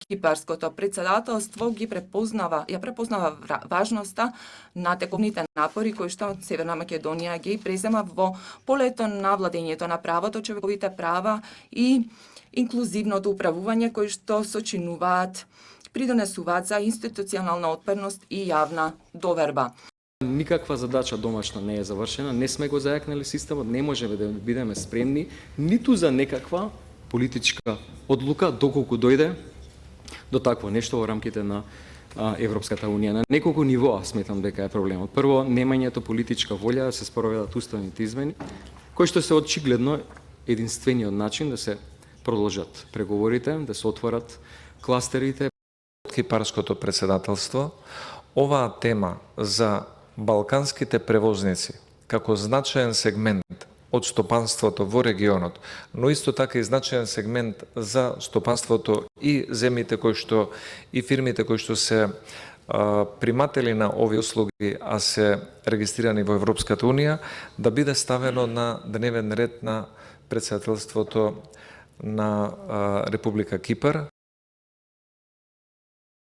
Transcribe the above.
Кипарското председателство ја препознава важноста на тековните напори кои што Северна Македонија ги презема во полето на владењето на правото, човековите права и инклузивното управување кои што сочинуваат, придонесуваат за институционална отпорност и јавна доверба. Никаква задача домашна не е завршена, не сме го зајакнали системот, не можеме да бидеме спремни ниту за некаква политичка одлука доколку дојде до такво нешто во рамките на Европската унија. На неколку нивоа сметам дека е проблемот. Прво, немањето политичка волја да се спроведат уставните измени, кои што се очигледно единствениот начин да се продолжат преговорите, да се отворат кластерите. Кипарското председателство, оваа тема за балканските превозници како значаен сегмент од стопанството во регионот, но исто така и значаен сегмент за стопанството и земјите кои што и фирмите кои што се приматели на овие услуги, а се регистрирани во Европската унија, да биде ставено на дневен ред на председателството на Република Кипар.